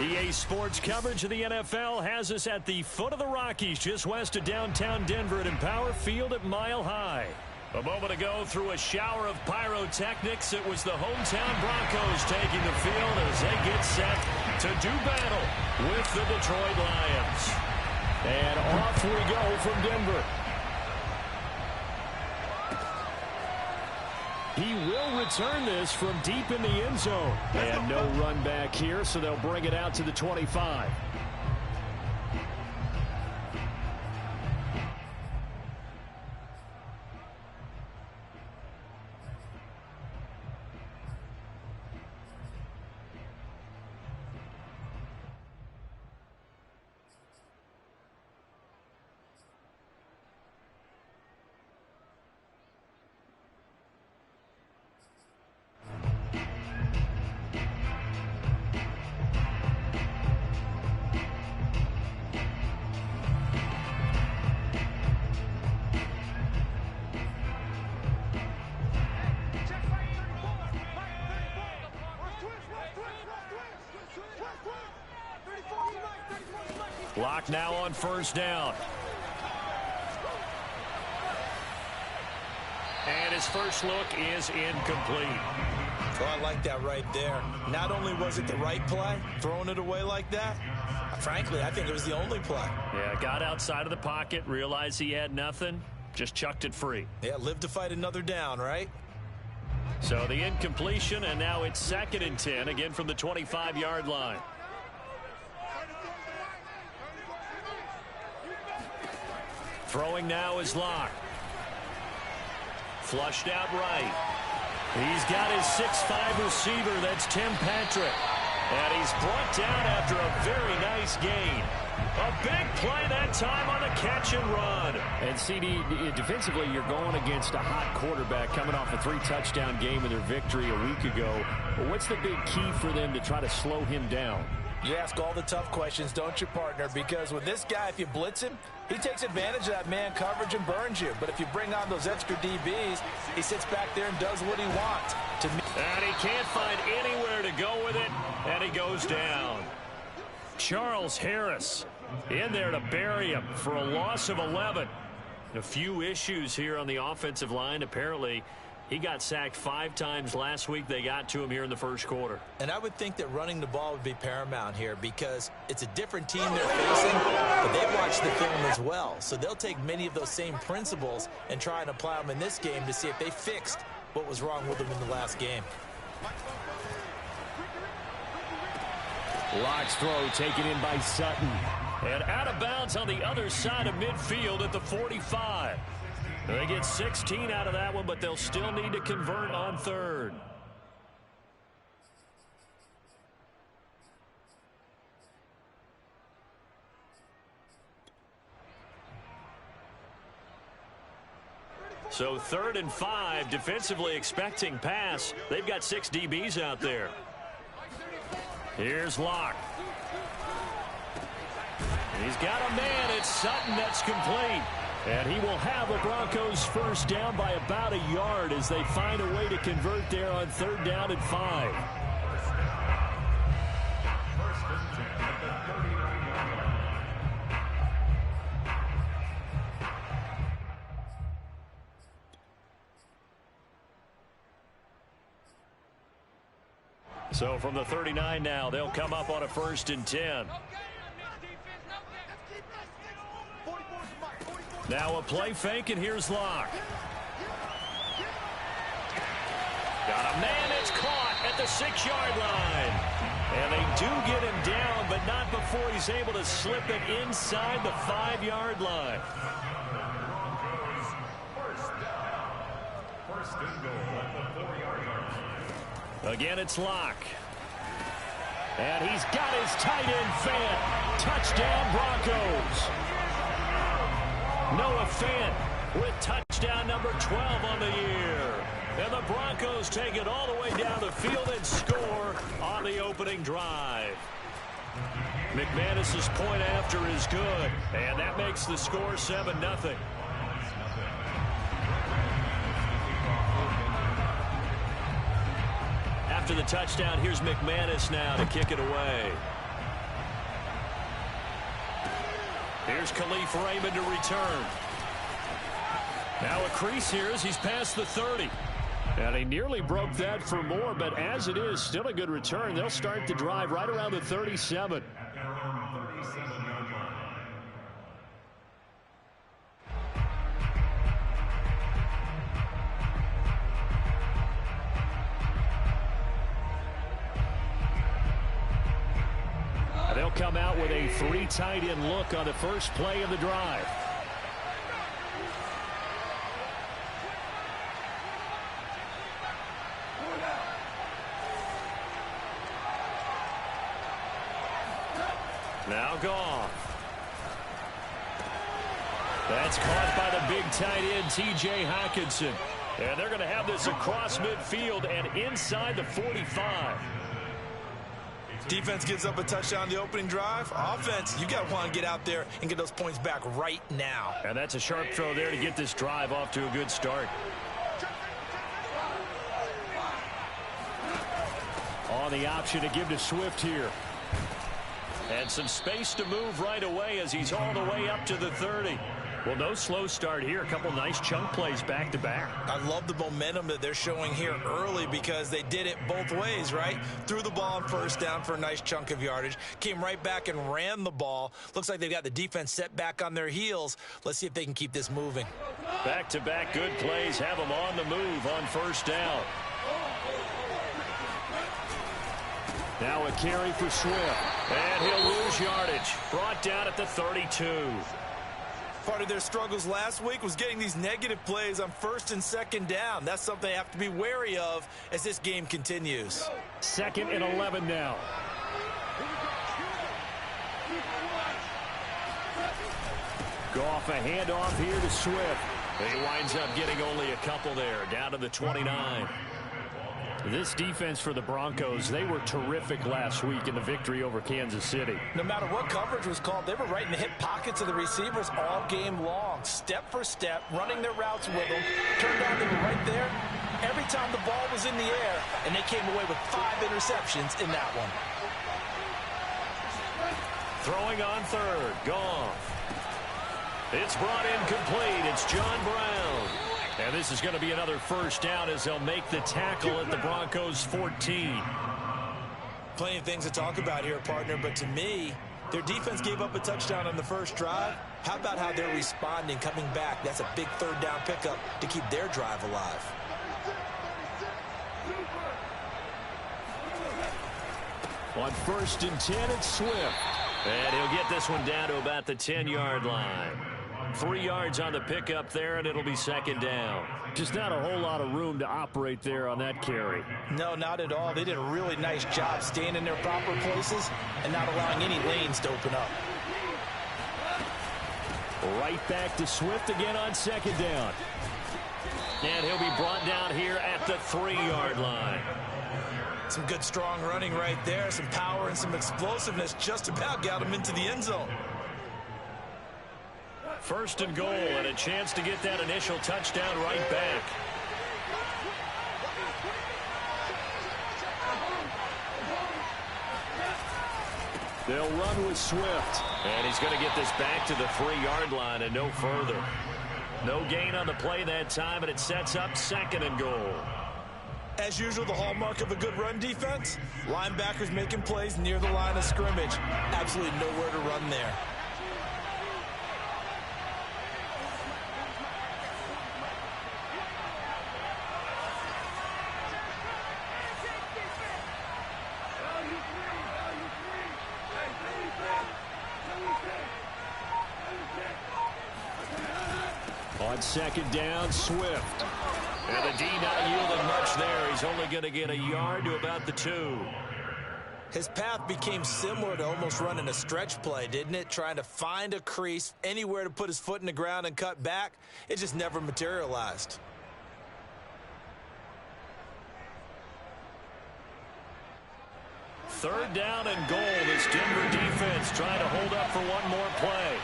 EA Sports coverage of the NFL has us at the foot of the Rockies, just west of downtown Denver at Empower Field at Mile High. A moment ago, through a shower of pyrotechnics, it was the hometown Broncos taking the field as they get set to do battle with the Detroit Lions. And off we go from Denver. He will return this from deep in the end zone. And no run back here, so they'll bring it out to the 25. Block now on first down. And his first look is incomplete. Oh, I like that right there. Not only was it the right play, throwing it away like that, frankly, I think it was the only play. Yeah, got outside of the pocket, realized he had nothing, just chucked it free. Yeah, live to fight another down, right? So the incompletion, and now it's 2nd and 10, again from the 25-yard line. Throwing now is Locke. Flushed out right. He's got his 6'5" receiver. That's Tim Patrick. And he's brought down after a very nice gain. A big play that time on the catch and run. And CD, defensively, you're going against a hot quarterback coming off a 3-touchdown game in their victory a week ago. What's the big key for them to try to slow him down? You ask all the tough questions, don't you, partner? Because with this guy, if you blitz him, he takes advantage of that man coverage and burns you. But if you bring on those extra DBs, he sits back there and does what he wants. And he can't find anywhere to go with it, and he goes down. Charles Harris in there to bury him for a loss of 11. A few issues here on the offensive line. Apparently, he got sacked 5 times last week. They got to him here in the first quarter. And I would think that running the ball would be paramount here because it's a different team they're facing, but they watch the film as well. So they'll take many of those same principles and try and apply them in this game to see if they fixed what was wrong with them in the last game. Locke's throw taken in by Sutton. And out of bounds on the other side of midfield at the 45. They get 16 out of that one, but they'll still need to convert on 3rd. So 3rd and 5, defensively expecting pass. They've got 6 DBs out there. Here's Locke. He's got a man. It's Sutton that's complete. And he will have the Broncos first down by about a yard as they find a way to convert there on 3rd down and 5. So from the 39 now, they'll come up on a 1st and 10. Now a play fake, and here's Locke. Got a man that's caught at the 6-yard line. And they do get him down, but not before he's able to slip it inside the 5-yard line. Again, it's Locke. And he's got his tight end Fant. Touchdown, Broncos. Noah Fant with touchdown number 12 on the year. And the Broncos take it all the way down the field and score on the opening drive. McManus's point after is good, and that makes the score 7-0. After the touchdown, here's McManus now to kick it away. Here's Khalif Raymond to return. Now a crease here as he's past the 30. And he nearly broke that for more, but as it is, still a good return. They'll start the drive right around the 37. They'll come out with a 3 tight end look on the first play of the drive. Now Goff. That's caught by the big tight end, T.J. Hockenson. And they're going to have this across midfield and inside the 45. Defense gives up a touchdown on the opening drive. Offense, you got to want to get out there and get those points back right now. And that's a sharp throw there to get this drive off to a good start. On the option to give to Swift here. And some space to move right away as he's all the way up to the 30. Well, no slow start here. A couple nice chunk plays back-to-back. I love the momentum that they're showing here early because they did it both ways, right? Threw the ball on first down for a nice chunk of yardage. Came right back and ran the ball. Looks like they've got the defense set back on their heels. Let's see if they can keep this moving. Back-to-back good plays have them on the move on first down. Now a carry for Swift. And he'll lose yardage. Brought down at the 32. Part of their struggles last week was getting these negative plays on first and second down. That's something they have to be wary of as this game continues. 2nd and 11 now. Goff a handoff here to Swift. He winds up getting only a couple there, down to the 29. This defense for the Broncos, they were terrific last week in the victory over Kansas City. No matter what coverage was called, they were right in the hip pockets of the receivers all game long. Step for step, running their routes with them. Turned out they were right there every time the ball was in the air, and they came away with 5 interceptions in that one. Throwing on third, Goff. It's brought in complete. It's John Brown. And this is going to be another first down as they'll make the tackle at the Broncos' 14. Plenty of things to talk about here, partner, but to me, their defense gave up a touchdown on the first drive. How about how they're responding, coming back? That's a big third down pickup to keep their drive alive. On 1st and 10, it's Swift. And he'll get this one down to about the 10-yard line. 3 yards on the pickup there, and it'll be 2nd down. Just not a whole lot of room to operate there on that carry. No, not at all. They did a really nice job staying in their proper places and not allowing any lanes to open up. Right back to Swift again on 2nd down. And he'll be brought down here at the 3-yard line. Some good strong running right there. Some power and some explosiveness just about got him into the end zone. 1st and goal, and a chance to get that initial touchdown right back. They'll run with Swift. And he's going to get this back to the 3-yard line and no further. No gain on the play that time, and it sets up 2nd and goal. As usual, the hallmark of a good run defense, linebackers making plays near the line of scrimmage. Absolutely nowhere to run there. On 2nd down, Swift. And the D not yielding much there. He's only going to get a yard to about the 2. His path became similar to almost running a stretch play, didn't it? Trying to find a crease, anywhere to put his foot in the ground and cut back. It just never materialized. Third down and goal. This Denver defense trying to hold up for one more play.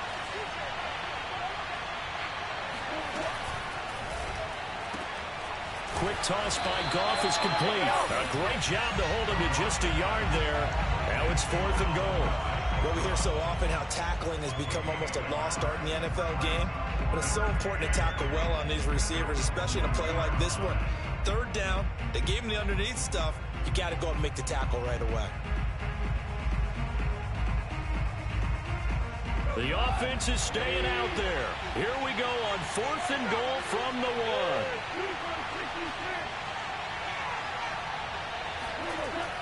Quick toss by Goff is complete. A great job to hold him to just a yard there. Now it's 4th and goal. Well, we hear so often how tackling has become almost a lost art in the NFL game, but it's so important to tackle well on these receivers, especially in a play like this one. Third down, they gave him the underneath stuff. You got to go and make the tackle right away. The offense is staying out there. Here we go on 4th and goal from the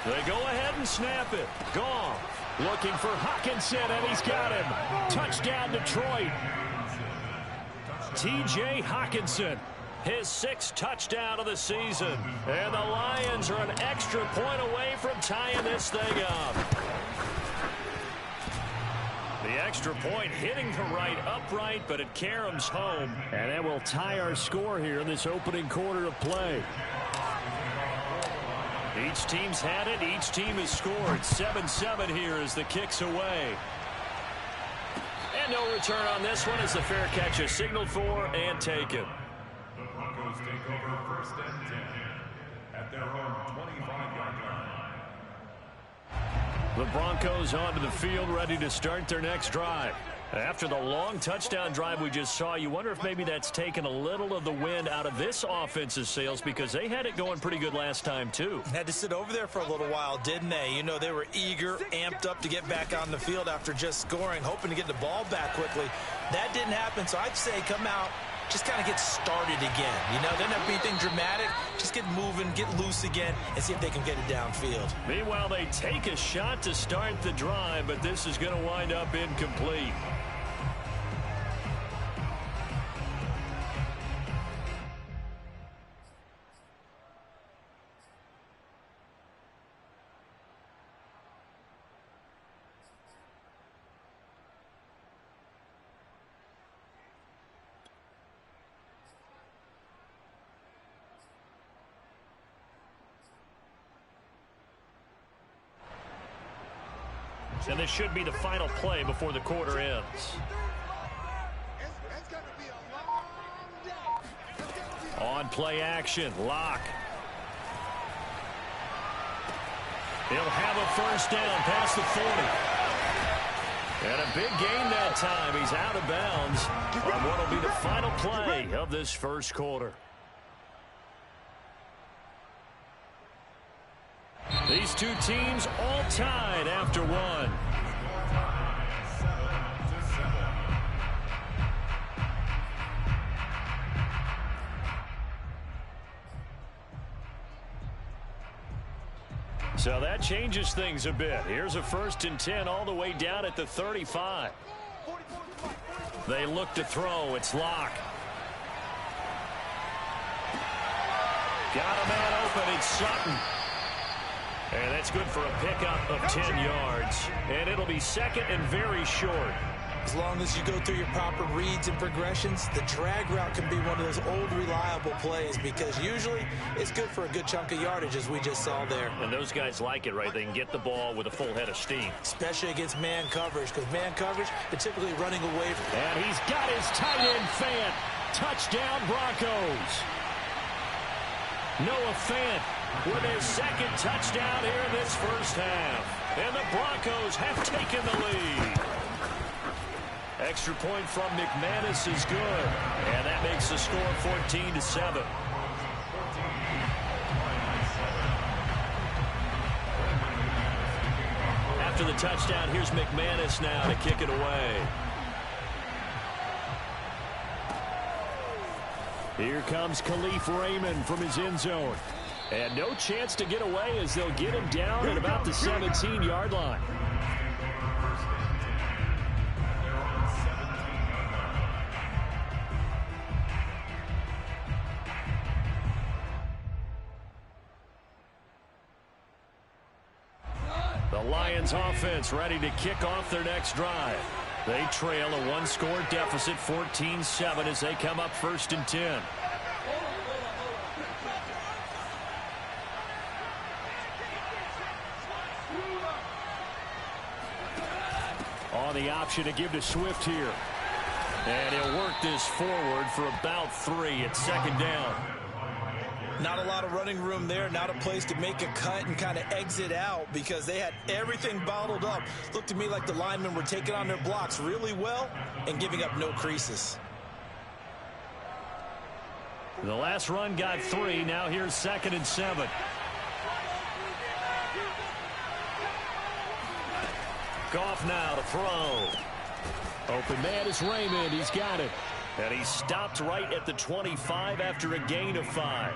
1. They go ahead and snap it. Goff looking for Hockenson, and he's got him. Touchdown, Detroit. T.J. Hockenson, his 6th touchdown of the season. And the Lions are an extra point away from tying this thing up. The extra point hitting the right upright, but it caroms home. And that will tie our score here in this opening quarter of play. Each team's had it. Each team has scored. 7-7 here as the kick's away. And no return on this one as the fair catch is signaled for and taken. The Broncos take over 1st and 10 at their own 25-yard line. The Broncos onto the field, ready to start their next drive. After the long touchdown drive we just saw, you wonder if maybe that's taken a little of the wind out of this offense's sails, because they had it going pretty good last time, too. Had to sit over there for a little while, didn't they? You know, they were eager, amped up to get back on the field after just scoring, hoping to get the ball back quickly. That didn't happen, so I'd say come out, just kind of get started again. You know, doesn't have to be anything dramatic. Just get moving, get loose again, and see if they can get it downfield. Meanwhile, they take a shot to start the drive, but this is going to wind up incomplete. And this should be the final play before the quarter ends. On play action, Locke. He'll have a first down past the 40. And a big gain that time. He's out of bounds on what will be the final play of this first quarter. These two teams all tied after one. So that changes things a bit. Here's a 1st and 10 all the way down at the 35. They look to throw. It's Locke. Got a man open. It's Sutton. And that's good for a pickup of 10 yards. And it'll be 2nd and very short. As long as you go through your proper reads and progressions, the drag route can be one of those old reliable plays, because usually it's good for a good chunk of yardage, as we just saw there. And those guys like it, right? They can get the ball with a full head of steam. Especially against man coverage, because man coverage, they're typically running away from. And he's got his tight end, Fant. Touchdown, Broncos. Noah Fant with his 2nd touchdown here in this first half. And the Broncos have taken the lead. Extra point from McManus is good. And that makes the score 14-7. After the touchdown, here's McManus now to kick it away. Here comes Khalif Raymond from his end zone. And no chance to get away as they'll get him down at about the 17-yard line. The Lions offense ready to kick off their next drive. They trail a 1-score deficit, 14-7, as they come up 1st and 10. On the option to give to Swift here. And he'll work this forward for about 3 at 2nd down. Not a lot of running room there, not a place to make a cut and kind of exit out because they had everything bottled up. Looked to me like the linemen were taking on their blocks really well and giving up no creases. The last run got 3. Now here's 2nd and 7. Goff now to throw. Open man is Raymond. He's got it. And he stopped right at the 25 after a gain of 5.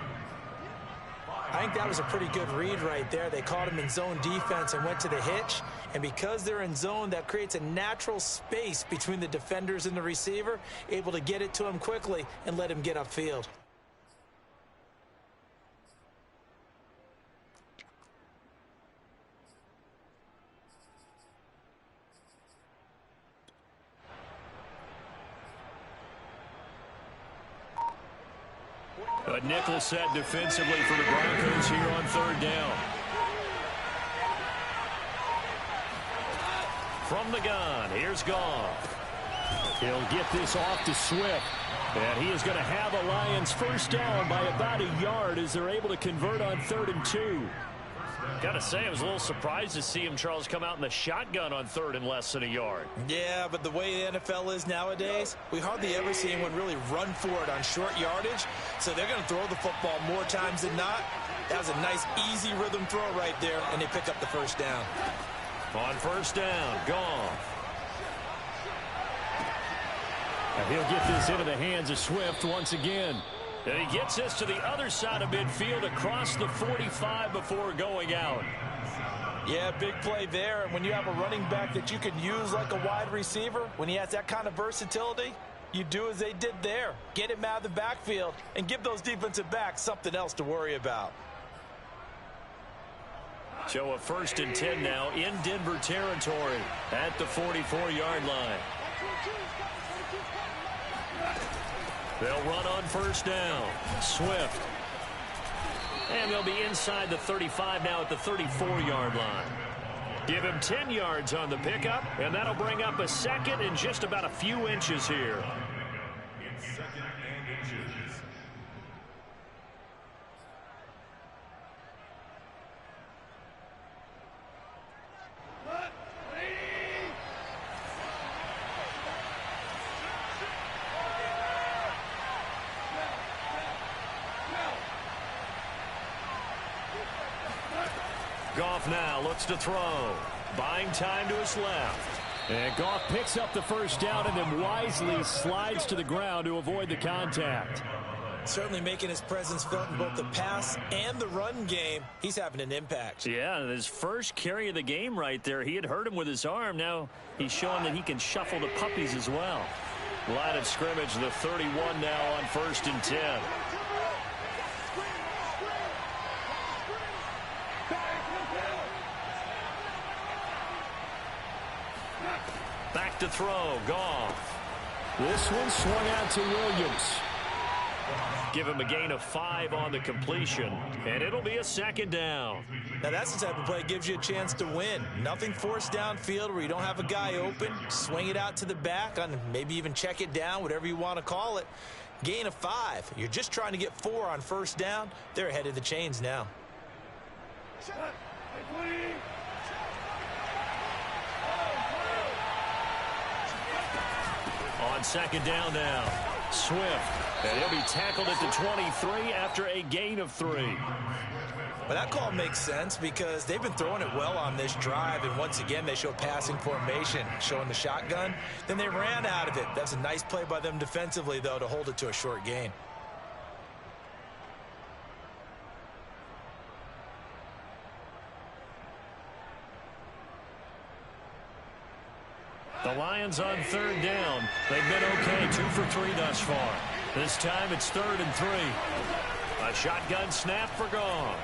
I think that was a pretty good read right there. They caught him in zone defense and went to the hitch. And because they're in zone, that creates a natural space between the defenders and the receiver, able to get it to him quickly and let him get upfield. A nickel set defensively for the Broncos here on 3rd down. From the gun, here's Goff. He'll get this off to Swift. And he is going to have a Lions first down by about a yard as they're able to convert on 3rd and 2. Got to say, I was a little surprised to see him, Charles, come out in the shotgun on 3rd and less than a yard. Yeah, but the way the NFL is nowadays, we hardly ever see anyone really run for it on short yardage. So they're going to throw the football more times than not. That was a nice, easy rhythm throw right there, and they pick up the first down. On 1st down, Goff. And he'll get this into the hands of Swift once again. And he gets this to the other side of midfield across the 45 before going out. Yeah, big play there. And when you have a running back that you can use like a wide receiver, when he has that kind of versatility, you do as they did there. Get him out of the backfield and give those defensive backs something else to worry about. So a 1st and 10 now in Denver territory at the 44-yard line. They'll run on 1st down. Swift. And they'll be inside the 35 now at the 34-yard line. Give him 10 yards on the pickup, and that'll bring up a 2nd and just about a few inches here. It's 2nd and inches. Goff now looks to throw. Buying time to his left. And Goff picks up the first down and then wisely slides to the ground to avoid the contact. Certainly making his presence felt in both the pass and the run game. He's having an impact. Yeah, his first carry of the game right there. He had hurt him with his arm. Now he's showing that he can shuffle the puppies as well. Line of scrimmage, the 31 now on 1st and 10. Back to throw, Goff. This one swung out to Williams. Give him a gain of 5 on the completion, and it'll be a 2nd down. Now that's the type of play that gives you a chance to win. Nothing forced downfield where you don't have a guy open. Swing it out to the back, on maybe even check it down, whatever you want to call it. Gain of 5. You're just trying to get 4 on 1st down. They're ahead of the chains now. On 2nd down now, Swift. And he'll be tackled at the 23 after a gain of 3. But that call makes sense because they've been throwing it well on this drive, and once again they show passing formation, showing the shotgun. Then they ran out of it. That's a nice play by them defensively, though, to hold it to a short gain. The Lions on 3rd down. They've been okay, 2 for 3 thus far. This time it's 3rd and 3. A shotgun snap for Goff.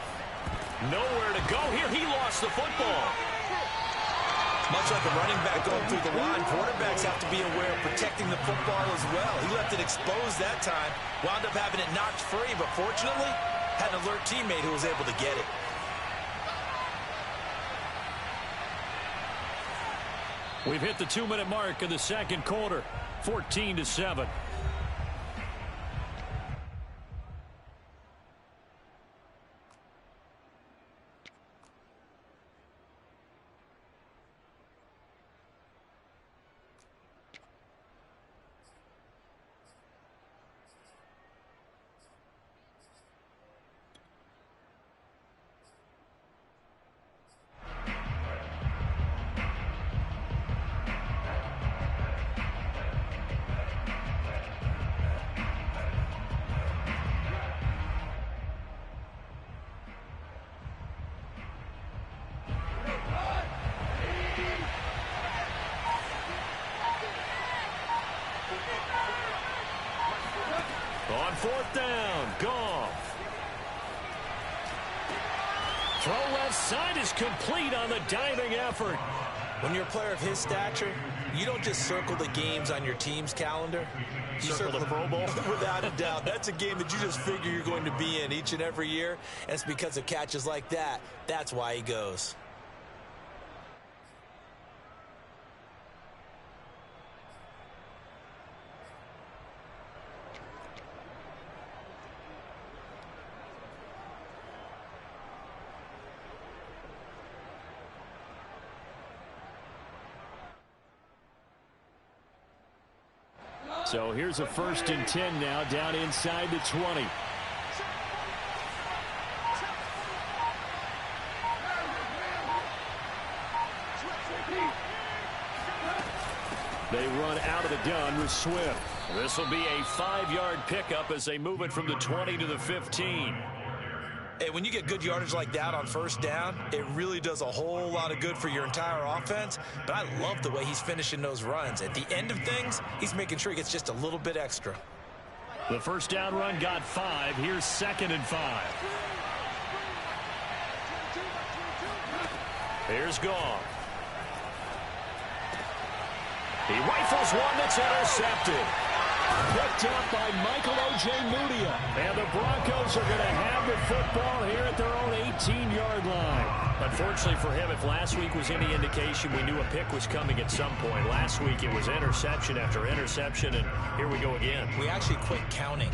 Nowhere to go here. He lost the football. Much like a running back going through the line, quarterbacks have to be aware of protecting the football as well. He left it exposed that time, wound up having it knocked free, but fortunately had an alert teammate who was able to get it. We've hit the 2-minute mark in the 2nd quarter, 14-7. On fourth down, Goff. Throw left side is complete on the diving effort. When you're a player of his stature, you don't just circle the games on your team's calendar. You circle the Pro Bowl? Without a doubt. That's a game that you just figure you're going to be in each and every year. And it's because of catches like that. That's why he goes. So here's a 1st and 10 now, down inside the 20. They run out of the gun with Swift. This will be a 5-yard pickup as they move it from the 20 to the 15. Hey, when you get good yardage like that on first down, it really does a whole lot of good for your entire offense. But I love the way he's finishing those runs. At the end of things, he's making sure he gets just a little bit extra. The first down run got 5. Here's 2nd and 5. Here's Goff. He rifles one that's intercepted. Picked up by Michael Ojemudia. And the Broncos are going to have the football here at their own 18-yard line. Unfortunately for him, if last week was any indication, we knew a pick was coming at some point. Last week it was interception after interception, and here we go again. We actually quit counting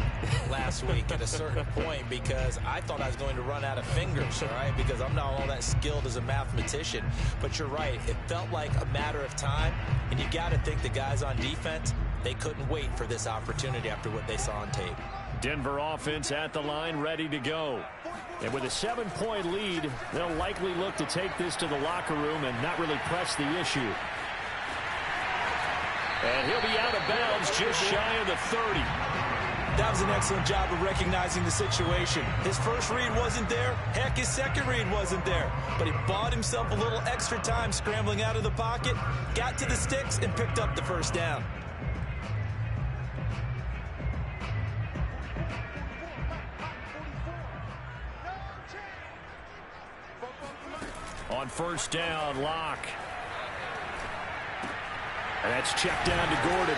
last week at a certain point because I thought I was going to run out of fingers, all right, because I'm not all that skilled as a mathematician. But you're right. It felt like a matter of time, and you got to think the guys on defense, they couldn't wait for this opportunity after what they saw on tape. Denver offense at the line, ready to go. And with a 7-point lead, they'll likely look to take this to the locker room and not really press the issue. And he'll be out of bounds just shy of the 30. That was an excellent job of recognizing the situation. His first read wasn't there. Heck, his second read wasn't there. But he bought himself a little extra time scrambling out of the pocket, got to the sticks, and picked up the first down. On first down, Locke. And that's checked down to Gordon.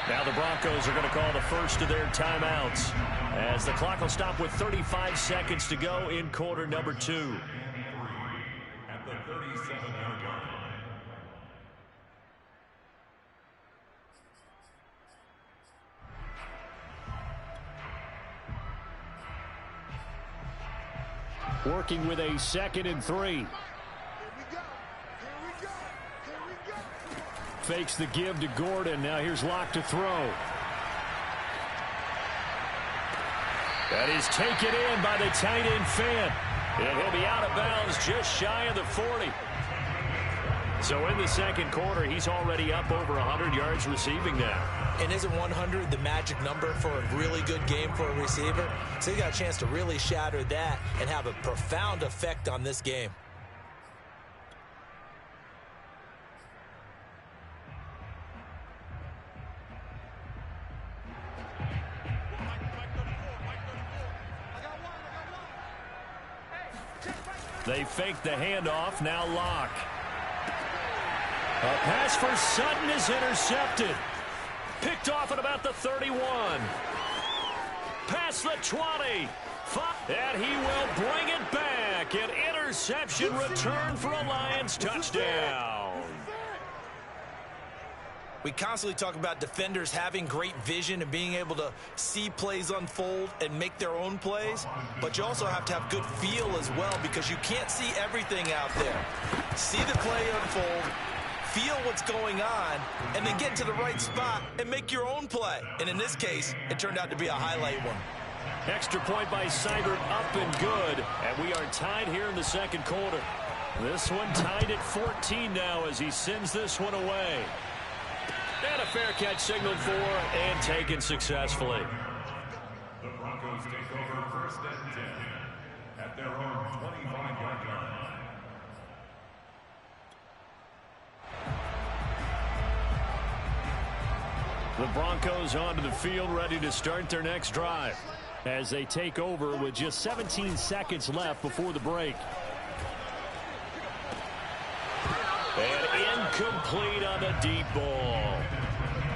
Now the Broncos are going to call the first of their timeouts as the clock will stop with 35 seconds to go in quarter number 2. At the 37-yard line. Working with a 2nd and 3. Fakes the give to Gordon. Now here's Locke to throw. That is taken in by the tight end Fant. And he'll be out of bounds just shy of the 40. So in the second quarter, he's already up over 100 yards receiving now. And isn't 100 the magic number for a really good game for a receiver? So he got a chance to really shatter that and have a profound effect on this game. They fake the handoff. Now Locke. A pass for Sutton is intercepted. Picked off at about the 31. Past the 20. And he will bring it back. An interception return for a Lions touchdown. We constantly talk about defenders having great vision and being able to see plays unfold and make their own plays, but you also have to have good feel as well because you can't see everything out there. See the play unfold, feel what's going on, and then get to the right spot and make your own play. And in this case, it turned out to be a highlight one. Extra point by Seibert, up and good. And we are tied here in the second quarter. This one tied at 14 now as he sends this one away. And a fair catch signaled for and taken successfully. The Broncos take over 1st and 10 at their own 25-yard line. The Broncos onto the field, ready to start their next drive as they take over with just 17 seconds left before the break. And incomplete on the deep ball.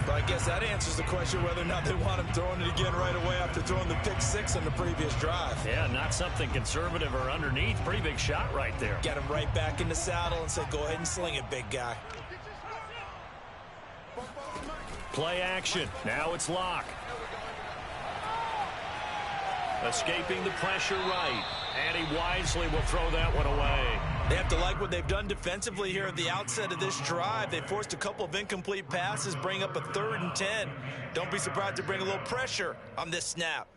But I guess that answers the question whether or not they want him throwing it again right away after throwing the pick six on the previous drive. Yeah, not something conservative or underneath. Pretty big shot right there. Get him right back in the saddle and say, go ahead and sling it, big guy. Play action. Now it's Locke. Escaping the pressure right. And he wisely will throw that one away. They have to like what they've done defensively here at the outset of this drive. They forced a couple of incomplete passes, bring up a 3rd and 10. Don't be surprised to bring a little pressure on this snap.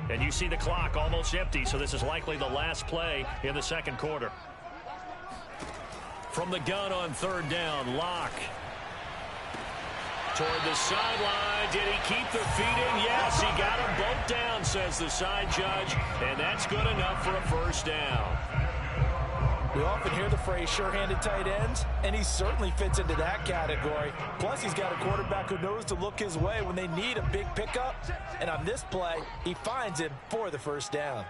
And you see the clock almost empty, so this is likely the last play in the second quarter. From the gun on 3rd down, Locke. Toward the sideline. Did he keep the feet in? Yes, he got them both down, says the side judge. And that's good enough for a first down. We often hear the phrase sure-handed tight ends, and he certainly fits into that category. Plus, he's got a quarterback who knows to look his way when they need a big pickup. And on this play, he finds him for the first down.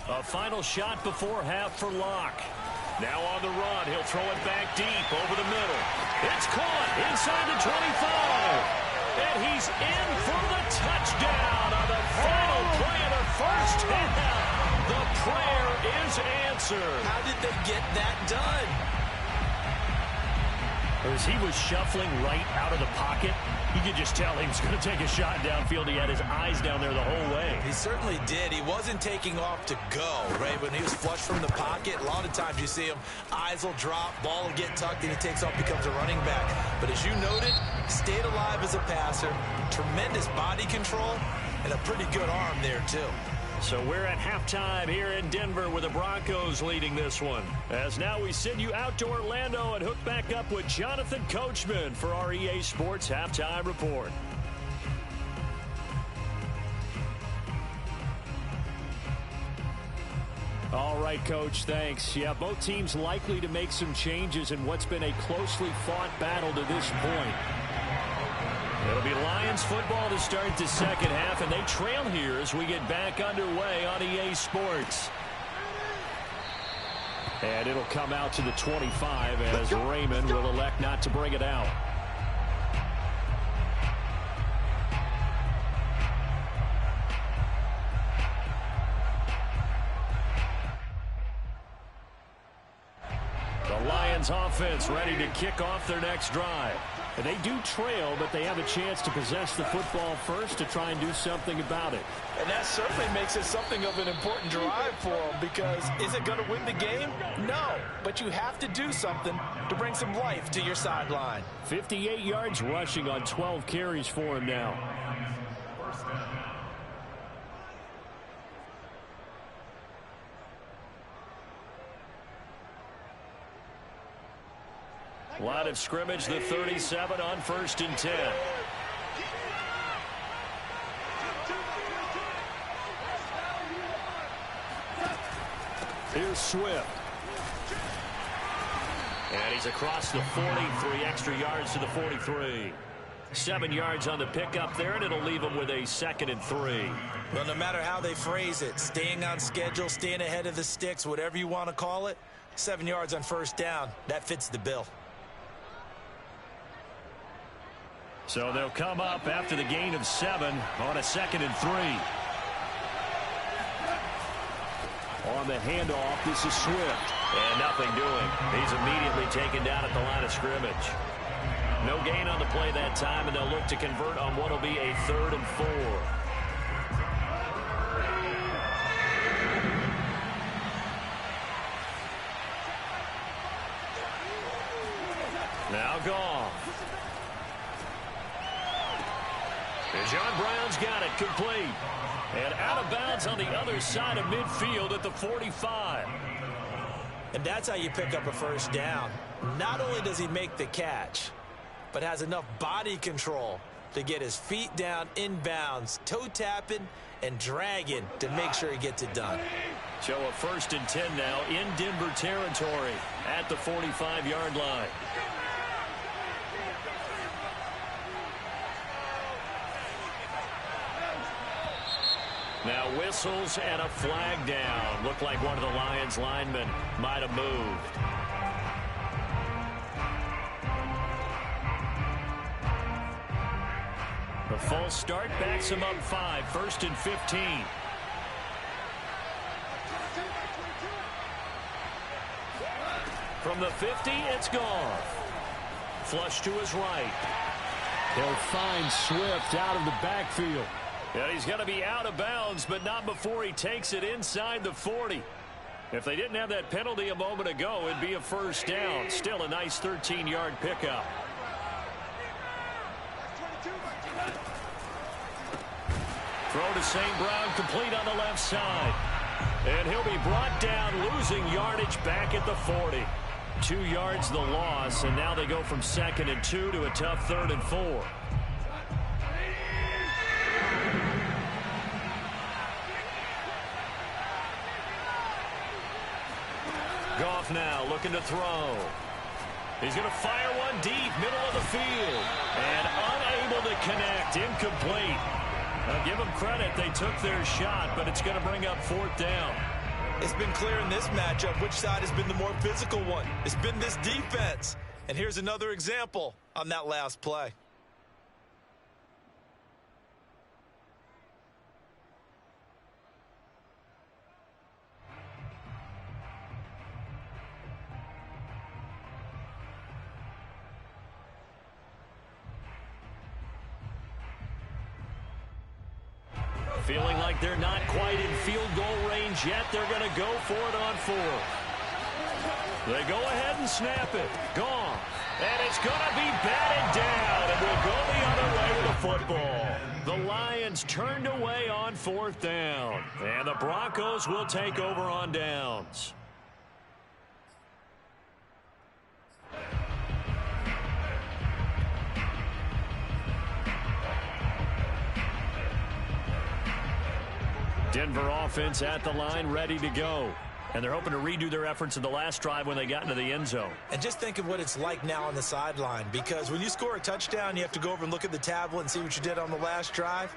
A final shot before half for Locke. Now on the run, he'll throw it back deep over the middle. It's caught inside the 25. And he's in for the touchdown on the final play of the first half. The prayer is answered. How did they get that done? As he was shuffling right out of the pocket, you could just tell he was going to take a shot downfield. He had his eyes down there the whole way. He certainly did. He wasn't taking off to go, right? When he was flush from the pocket, a lot of times you see him, eyes will drop, ball will get tucked, and he takes off, becomes a running back. But as you noted, stayed alive as a passer, tremendous body control, and a pretty good arm there, too. So we're at halftime here in Denver with the Broncos leading this one. As now we send you out to Orlando and hook back up with Jonathan Coachman for our EA Sports Halftime Report. All right, Coach, thanks. Yeah, both teams likely to make some changes in what's been a closely fought battle to this point. It'll be Lions football to start the second half, and they trail here as we get back underway on EA Sports. And it'll come out to the 25 as Raymond will elect not to bring it out. The Lions offense ready to kick off their next drive. And they do trail, but they have a chance to possess the football first to try and do something about it. And that certainly makes it something of an important drive for them, because is it going to win the game? No, but you have to do something to bring some life to your sideline. 58 yards rushing on 12 carries for him now. Line of scrimmage, the 37 on 1st and 10. Here's Swift. And he's across the 40, 3 extra yards to the 43. 7 yards on the pickup there, and it'll leave him with a 2nd and 3. Well, no matter how they phrase it, staying on schedule, staying ahead of the sticks, whatever you want to call it, 7 yards on 1st down, that fits the bill. So they'll come up after the gain of 7 on a 2nd and 3. On the handoff, this is Swift. And nothing doing. He's immediately taken down at the line of scrimmage. No gain on the play that time, and they'll look to convert on what will be a 3rd and 4. Now gone. And John Brown's got it complete. And out of bounds on the other side of midfield at the 45. And that's how you pick up a 1st down. Not only does he make the catch, but has enough body control to get his feet down inbounds, toe tapping, and dragging to make sure he gets it done. So a 1st and 10 now in Denver territory at the 45-yard line. Now whistles and a flag down. Looked like one of the Lions linemen might have moved. The false start backs him up 5, 1st and 15. From the 50, it's gone. Flush to his right. He'll find Swift out of the backfield. Yeah, he's going to be out of bounds, but not before he takes it inside the 40. If they didn't have that penalty a moment ago, it'd be a 1st down. Still a nice 13-yard pickup. Throw to St. Brown, complete on the left side. And he'll be brought down, losing yardage back at the 40. 2 yards the loss, and now they go from 2nd and 2 to a tough 3rd and 4. Goff now looking to throw. He's going to fire one deep, middle of the field. And unable to connect, incomplete. Now give them credit, they took their shot, but it's going to bring up 4th down. It's been clear in this matchup which side has been the more physical one. It's been this defense. And here's another example on that last play. Feeling like they're not quite in field goal range yet. They're going to go for it on 4th. They go ahead and snap it. Gone. And it's going to be batted down. And will go the other way with the football. The Lions turned away on 4th down. And the Broncos will take over on downs. Denver offense at the line, ready to go. And they're hoping to redo their efforts in the last drive when they got into the end zone. And just think of what it's like now on the sideline, because when you score a touchdown, you have to go over and look at the tablet and see what you did on the last drive.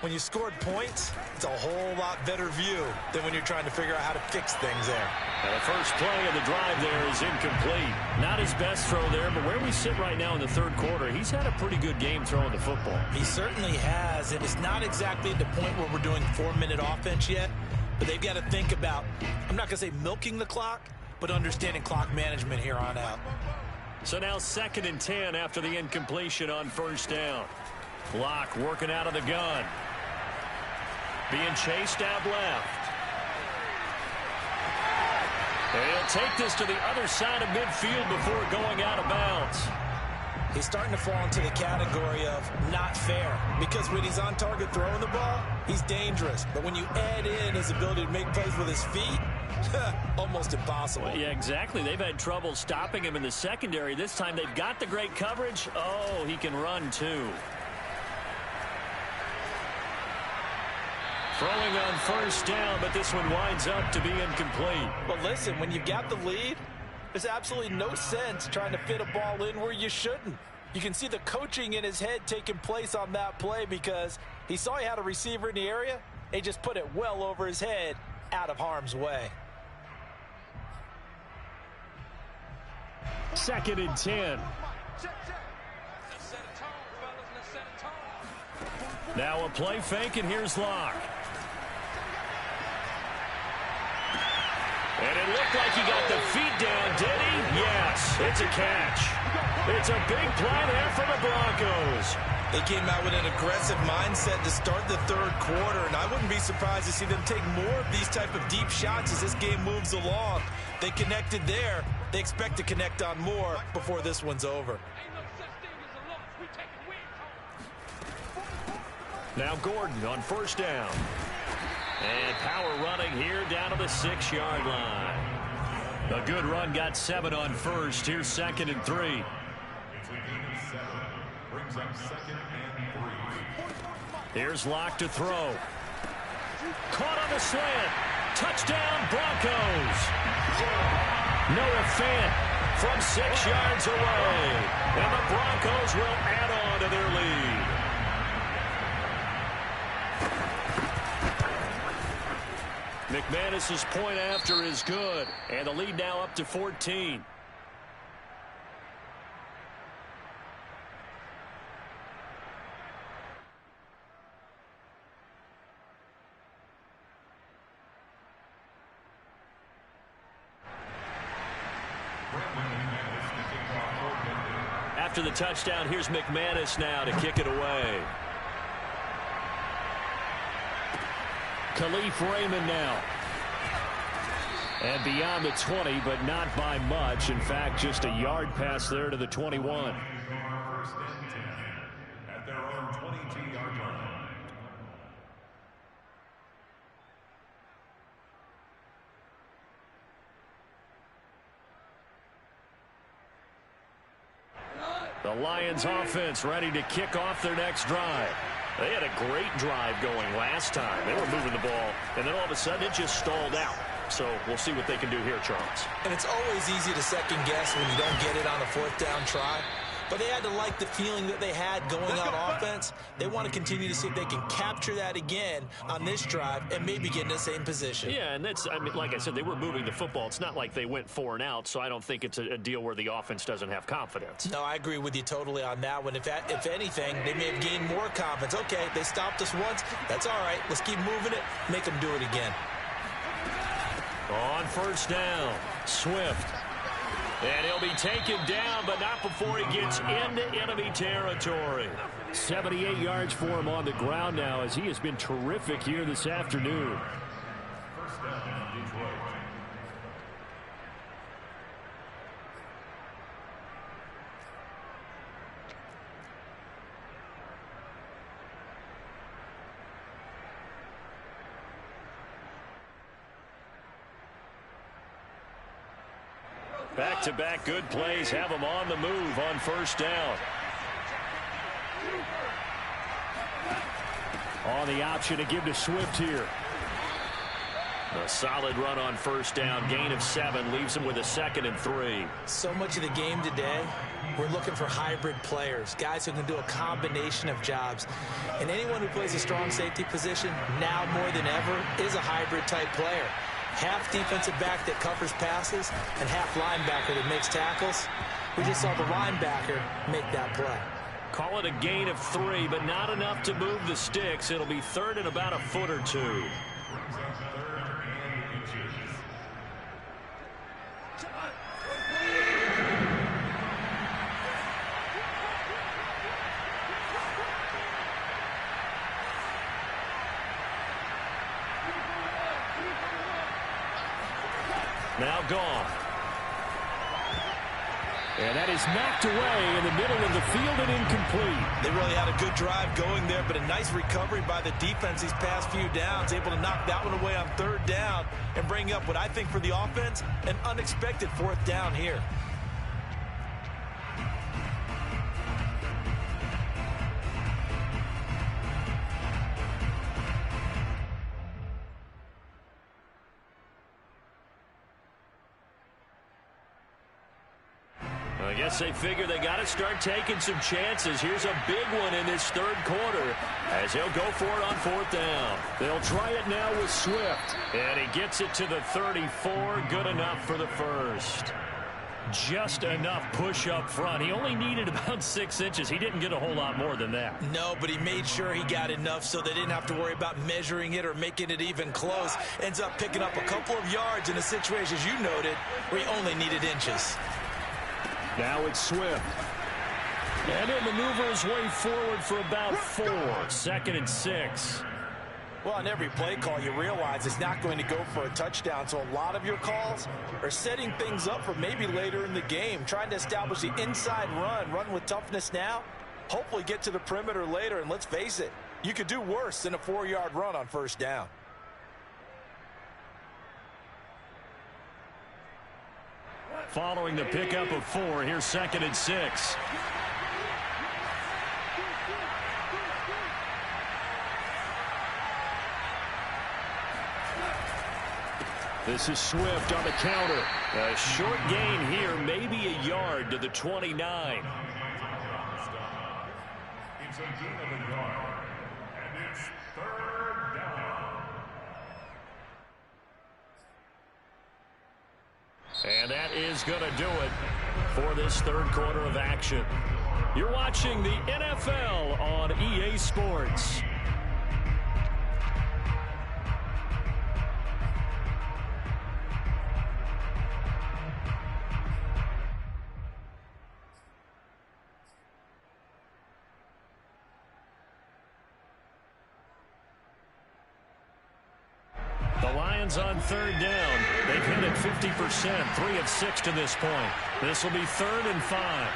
When you scored points, it's a whole lot better view than when you're trying to figure out how to fix things there. And the first play of the drive there is incomplete. Not his best throw there, but where we sit right now in the 3rd quarter, he's had a pretty good game throwing the football. He certainly has, and it's not exactly at the point where we're doing 4-minute offense yet, but they've got to think about, I'm not going to say milking the clock, but understanding clock management here on out. So now 2nd and 10 after the incompletion on 1st down. Block working out of the gun. Being chased out left. And he'll take this to the other side of midfield before going out of bounds. He's starting to fall into the category of not fair, because when he's on target throwing the ball, he's dangerous. But when you add in his ability to make plays with his feet, almost impossible. Well, yeah, exactly. They've had trouble stopping him in the secondary. This time they've got the great coverage. Oh, he can run too. Throwing on 1st down, but this one winds up to be incomplete. But listen, when you've got the lead, there's absolutely no sense trying to fit a ball in where you shouldn't. You can see the coaching in his head taking place on that play, because he saw he had a receiver in the area. He just put it well over his head, out of harm's way. 2nd and 10. Now a play fake, and here's Locke. And it looked like he got the feet down, did he? Yes, it's a catch. It's a big play there for the Broncos. They came out with an aggressive mindset to start the 3rd quarter, and I wouldn't be surprised to see them take more of these type of deep shots as this game moves along. They connected there. They expect to connect on more before this one's over. Now Gordon on 1st down. And power running here down to the 6-yard line. A good run, got 7 on 1st. Here's 2nd and 3. Brings up 2nd and 3. Here's Locke to throw. Caught on the slant. Touchdown, Broncos. Noah Fant from 6 yards away. And the Broncos will add on to their lead. McManus's point after is good. And the lead now up to 14. After the touchdown, here's McManus now to kick it away. Khalif Raymond now. And beyond the 20, but not by much. In fact, just a yard pass there to the 21. First and 10 at their own 22-yard line. The Lions offense ready to kick off their next drive. They had a great drive going last time. They were moving the ball, and then all of a sudden it just stalled out. So we'll see what they can do here, Charles. And it's always easy to second guess when you don't get it on a 4th down try. But they had to like the feeling that they had going on offense. They want to continue to see if they can capture that again on this drive and maybe get in the same position. Yeah, and that's, I mean, like I said, they were moving the football. It's not like they went 4 and out, so I don't think it's a deal where the offense doesn't have confidence. No, I agree with you totally on that one. If anything, they may have gained more confidence. Okay, they stopped us once. That's all right. Let's keep moving it. Make them do it again. On first down, Swift. And he'll be taken down, but not before he gets into enemy territory. 78 yards for him on the ground now, as he has been terrific here this afternoon. First down, Detroit. Back-to-back good plays have them on the move on first down. On the option to give to Swift here. A solid run on first down. Gain of 7 leaves him with a 2nd and 3. So much of the game today, we're looking for hybrid players, guys who can do a combination of jobs. And anyone who plays a strong safety position, now more than ever, is a hybrid type player. Half defensive back that covers passes and half linebacker that makes tackles. We just saw the linebacker make that play. Call it a gain of 3, but not enough to move the sticks. It'll be 3rd and about a foot or 2. Brings up 3rd and inches. Now gone. And that is knocked away in the middle of the field and incomplete. They really had a good drive going there, but a nice recovery by the defense these past few downs, able to knock that one away on 3rd down and bring up what I think for the offense, an unexpected 4th down here. I guess they figure they got to start taking some chances. Here's a big one in this 3rd quarter as he'll go for it on 4th down. They'll try it now with Swift. And he gets it to the 34. Good enough for the first. Just enough push up front. He only needed about 6 inches. He didn't get a whole lot more than that. No, but he made sure he got enough so they didn't have to worry about measuring it or making it even close. Ends up picking up a couple of yards in a situation, as you noted, where he only needed inches. Now it's Swift. And he'll maneuver his way forward for about 4. 2nd and 6. Well, on every play call, you realize it's not going to go for a touchdown. So a lot of your calls are setting things up for maybe later in the game, trying to establish the inside run with toughness now, hopefully get to the perimeter later. And let's face it, you could do worse than a 4-yard run on first down. Following the pickup of 4, here's 2nd and 6. This is Swift on the counter. A short gain here, maybe a yard to the 29. It's a gain of a yard, and it's 3rd down. And that is going to do it for this third quarter of action. You're watching the NFL on EA Sports. The Lions on 3rd down. They've hit it 50%, 3 of 6 to this point. This will be 3rd and 5.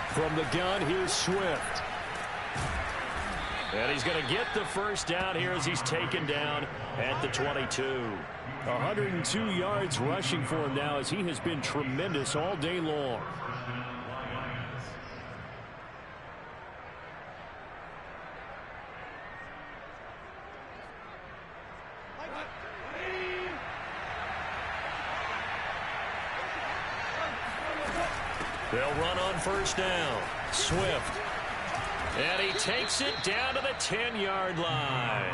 From the gun, here's Swift. And he's going to get the first down here as he's taken down at the 22. 102 yards rushing for him now as he has been tremendous all day long. They'll run on first down. Swift. And he takes it down to the 10-yard line.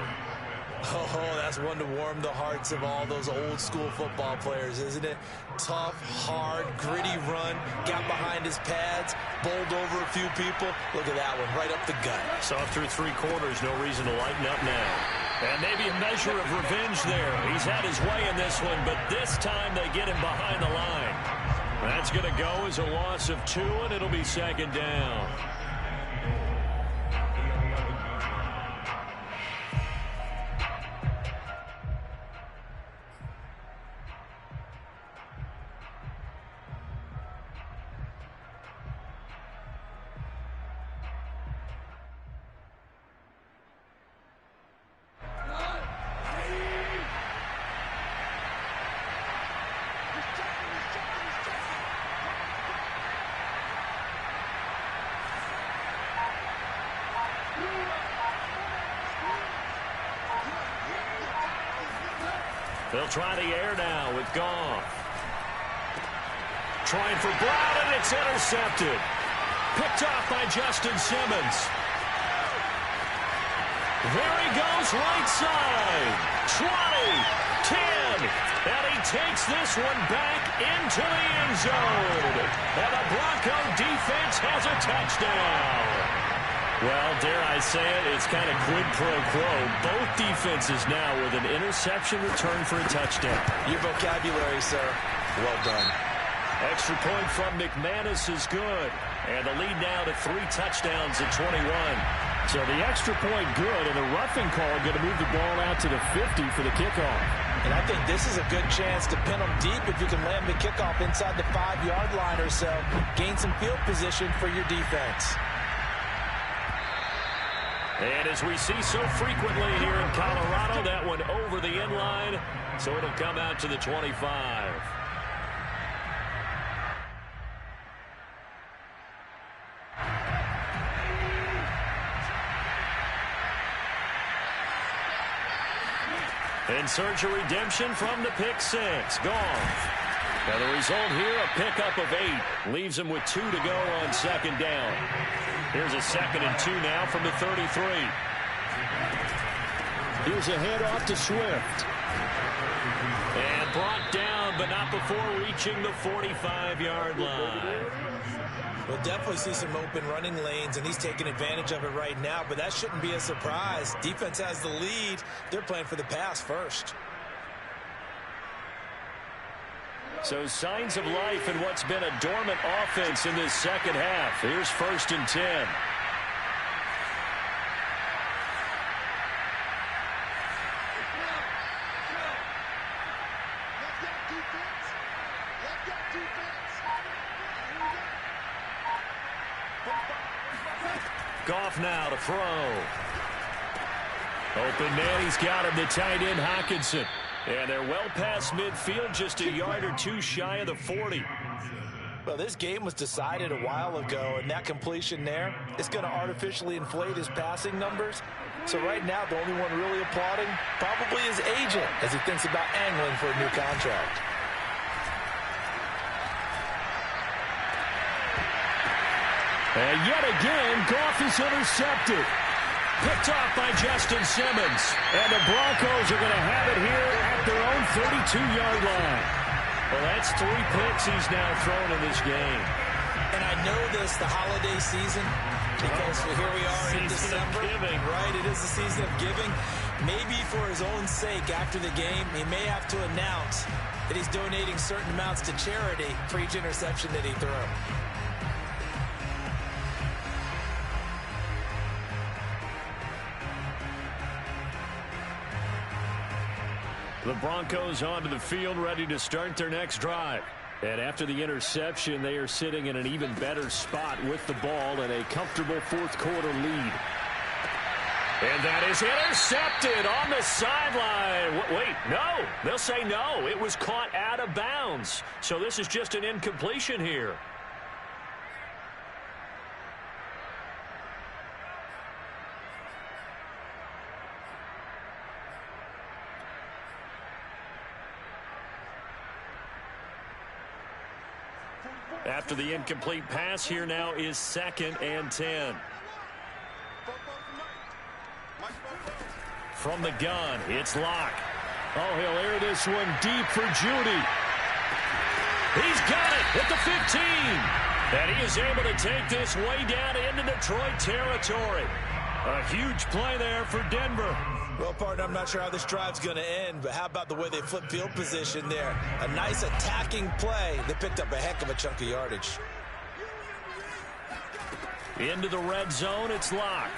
Oh, that's one to warm the hearts of all those old school football players, isn't it? Tough, hard, gritty run. Got behind his pads, bowled over a few people. Look at that one, right up the gut. Saw through 3 quarters, no reason to lighten up now. And maybe a measure of revenge there. He's had his way in this one, but this time they get him behind the line. That's going to go as a loss of 2, and it'll be 2nd down. They'll try the air now with Goff. Trying for Brown, and it's intercepted. Picked off by Justin Simmons. There he goes, right side. 20, 10, and he takes this one back into the end zone. And the Bronco defense has a touchdown. Well, dare I say it, it's kind of quid pro quo. Both defenses now with an interception return for a touchdown. Your vocabulary, sir. Well done. Extra point from McManus is good. And the lead now to 3 touchdowns at 21. So the extra point good, and the roughing call going to move the ball out to the 50 for the kickoff. And I think this is a good chance to pin them deep if you can land the kickoff inside the 5-yard line or so. Gain some field position for your defense. And as we see so frequently here in Colorado, that one over the end line, so it'll come out to the 25. In search of redemption from the pick 6. Gone. Now the result here, a pickup of 8. Leaves him with 2 to go on 2nd down. Here's a 2nd and 2 now from the 33. Here's a handoff to Swift. And brought down, but not before reaching the 45-yard line. We'll definitely see some open running lanes, and he's taking advantage of it right now, but that shouldn't be a surprise. Defense has the lead. They're playing for the pass first. So signs of life in what's been a dormant offense in this second half. Here's 1st and 10. Goff now to throw. Open man, he's got him, the tight end Hockenson. And they're well past midfield, just a yard or 2 shy of the 40. Well, this game was decided a while ago, and that completion there is going to artificially inflate his passing numbers. So right now, the only one really applauding probably his agent as he thinks about angling for a new contract. And yet again, Goff is intercepted. Picked off by Justin Simmons. And the Broncos are going to have it here at their own 32-yard line. Well, that's 3 picks he's now thrown in this game. And I know this, the holiday season, because here we are in December. Right, it is the season of giving. Maybe for his own sake after the game, he may have to announce that he's donating certain amounts to charity for each interception that he threw. The Broncos onto the field, ready to start their next drive. And after the interception, they are sitting in an even better spot with the ball and a comfortable fourth-quarter lead. And that is intercepted on the sideline. Wait, no. They'll say no. It was caught out of bounds. So this is just an incompletion here. After the incomplete pass, here now is 2nd and 10. From the gun, it's Locke. Oh, he'll air this one deep for Judy. He's got it at the 15. And he is able to take this way down into Detroit territory. A huge play there for Denver. Well, partner, I'm not sure how this drive's going to end, but how about the way they flip field position there? A nice attacking play that picked up a heck of a chunk of yardage. Into the red zone, it's Locke.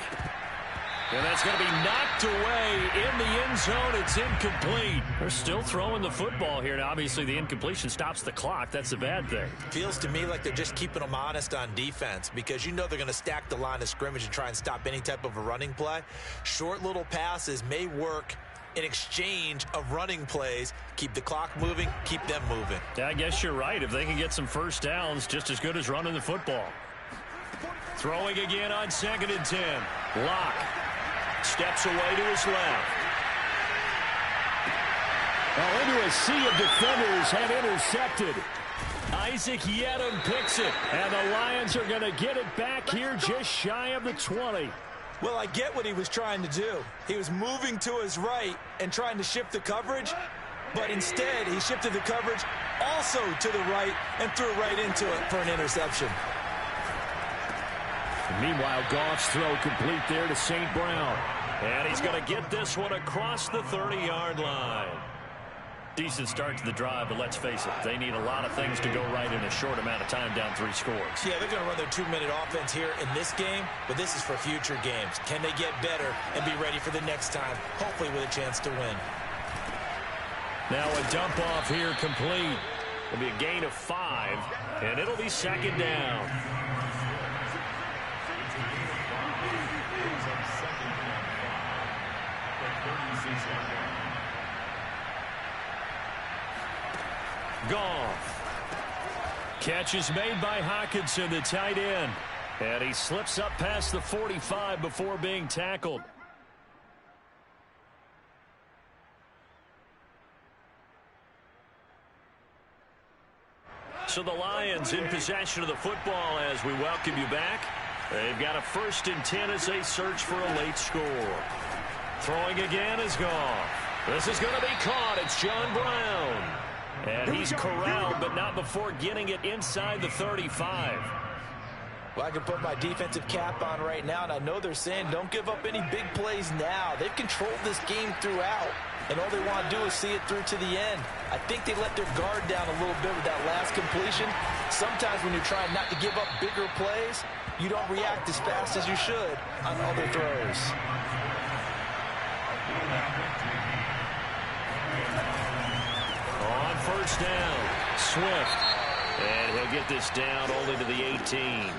And that's going to be knocked away in the end zone. It's incomplete. They're still throwing the football here. Now, obviously, the incompletion stops the clock. That's a bad thing. Feels to me like they're just keeping them honest on defense because you know they're going to stack the line of scrimmage and try and stop any type of a running play. Short little passes may work in exchange of running plays. Keep the clock moving, keep them moving. Yeah, I guess you're right. If they can get some first downs, just as good as running the football. Throwing again on 2nd and 10. Locke steps away to his left. Well, into a sea of defenders and intercepted. Isaac Yedem picks it, and the Lions are going to get it back here just shy of the 20. Well, I get what he was trying to do. He was moving to his right and trying to shift the coverage, but instead he shifted the coverage also to the right and threw right into it for an interception. Meanwhile, Goff's throw complete there to St. Brown. And he's going to get this one across the 30-yard line. Decent start to the drive, but let's face it, they need a lot of things to go right in a short amount of time, down 3 scores. Yeah, they're going to run their 2-minute offense here in this game, but this is for future games. Can they get better and be ready for the next time, hopefully with a chance to win? Now a dump off here complete. It'll be a gain of 5, and it'll be 2nd down. Goff. Catch is made by Hockenson, the tight end. And he slips up past the 45 before being tackled. So the Lions in possession of the football as we welcome you back. They've got a 1st and 10 as they search for a late score. Throwing again is Goff. This is going to be caught. It's John Brown. And he's corralled, but not before getting it inside the 35. Well, I can put my defensive cap on right now, and I know they're saying don't give up any big plays now. They've controlled this game throughout, and all they want to do is see it through to the end. I think they let their guard down a little bit with that last completion. Sometimes when you're trying not to give up bigger plays, you don't react as fast as you should on other throws. On 1st down, Swift. And he'll get this down only to the 18.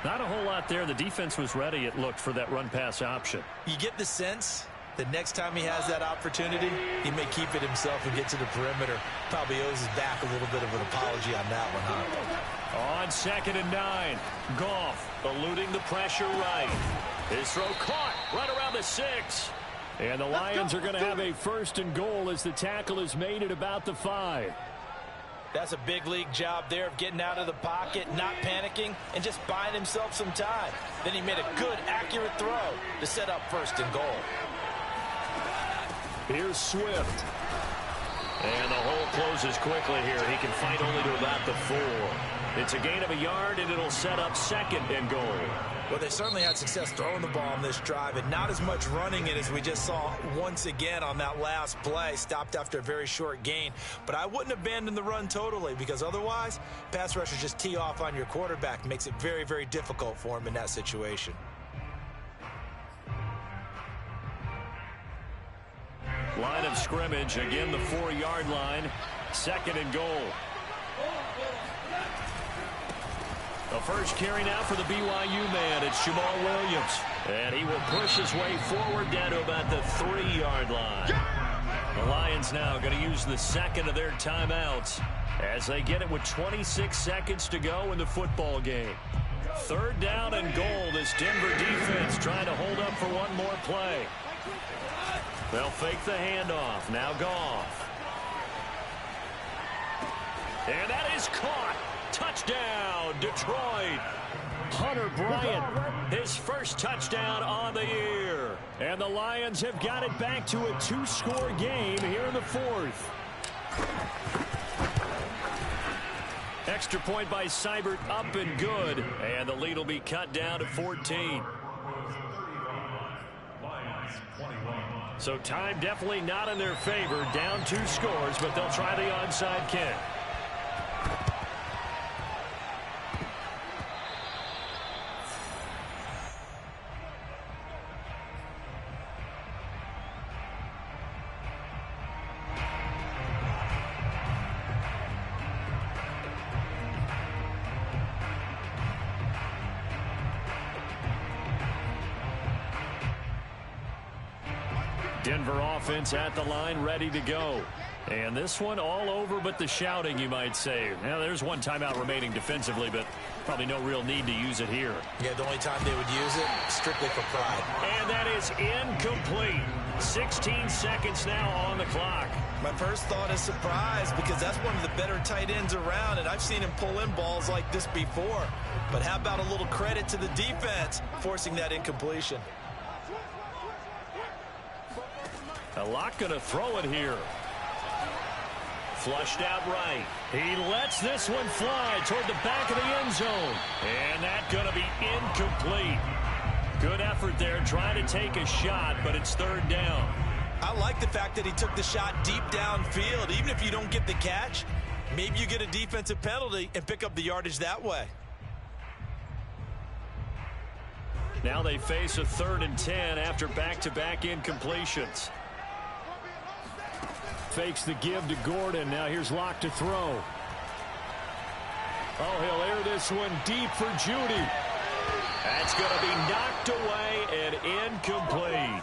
Not a whole lot there. The defense was ready, it looked, for that run-pass option. You get the sense that next time he has that opportunity, he may keep it himself and get to the perimeter. Probably owes his back a little bit of an apology on that one, huh? On 2nd and 9, Goff eluding the pressure right. His throw caught right around the 6. And the Lions are going to have a 1st and goal as the tackle is made at about the 5. That's a big league job there of getting out of the pocket, not panicking, and just buying himself some time. Then he made a good, accurate throw to set up 1st and goal. Here's Swift. And the hole closes quickly here. He can fight only to about the 4. It's a gain of a yard, and it'll set up 2nd and goal. Well, they certainly had success throwing the ball on this drive, and not as much running it as we just saw once again on that last play. Stopped after a very short gain. But I wouldn't abandon the run totally, because otherwise, pass rushers just tee off on your quarterback. Makes it very, very difficult for him in that situation. Line of scrimmage, again the 4-yard line. 2nd and goal. The first carry now for the BYU man. It's Jamal Williams. And he will push his way forward down to about the 3-yard line. The Lions now going to use the 2nd of their timeouts as they get it with 26 seconds to go in the football game. 3rd down and goal. This Denver defense trying to hold up for one more play. They'll fake the handoff. Now Goff. And that is caught. Touchdown, Detroit. Hunter Bryant, his first touchdown on the year. And the Lions have got it back to a 2-score game here in the 4th. Extra point by Seibert, up and good. And the lead will be cut down to 14. So time definitely not in their favor. Down 2 scores, but they'll try the onside kick. Denver offense at the line, ready to go. And this one all over but the shouting, you might say. Now, there's one timeout remaining defensively, but probably no real need to use it here. Yeah, the only time they would use it, strictly for pride. And that is incomplete. 16 seconds now on the clock. My first thought is surprise, because that's one of the better tight ends around, and I've seen him pull in balls like this before. But how about a little credit to the defense forcing that incompletion? Locke going to throw it here. Flushed out right. He lets this one fly toward the back of the end zone. And that's going to be incomplete. Good effort there trying to take a shot, but it's 3rd down. I like the fact that he took the shot deep downfield. Even if you don't get the catch, maybe you get a defensive penalty and pick up the yardage that way. Now they face a 3rd and 10 after back-to-back incompletions. Fakes the give to Gordon. Now here's Locke to throw. Oh, he'll air this one deep for Judy. That's going to be knocked away and incomplete.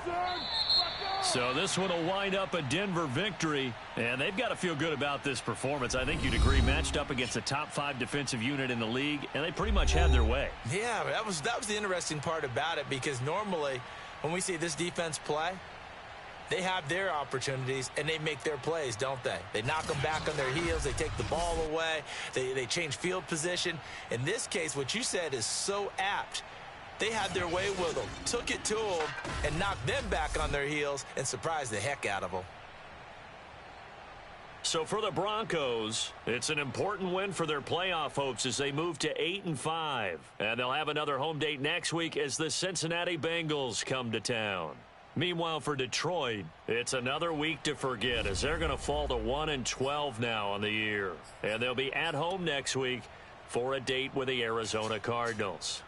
So this one will wind up a Denver victory, and they've got to feel good about this performance. I think you'd agree, matched up against a top 5 defensive unit in the league, and they pretty much had their way. Yeah, that was the interesting part about it, because normally when we see this defense play, they have their opportunities, and they make their plays, don't they? They knock them back on their heels. They take the ball away. They change field position. In this case, what you said is so apt. They had their way with them, took it to them, and knocked them back on their heels and surprised the heck out of them. So for the Broncos, it's an important win for their playoff hopes as they move to 8-5. And they'll have another home date next week as the Cincinnati Bengals come to town. Meanwhile, for Detroit, it's another week to forget as they're going to fall to 1-12 now on the year. And they'll be at home next week for a date with the Arizona Cardinals.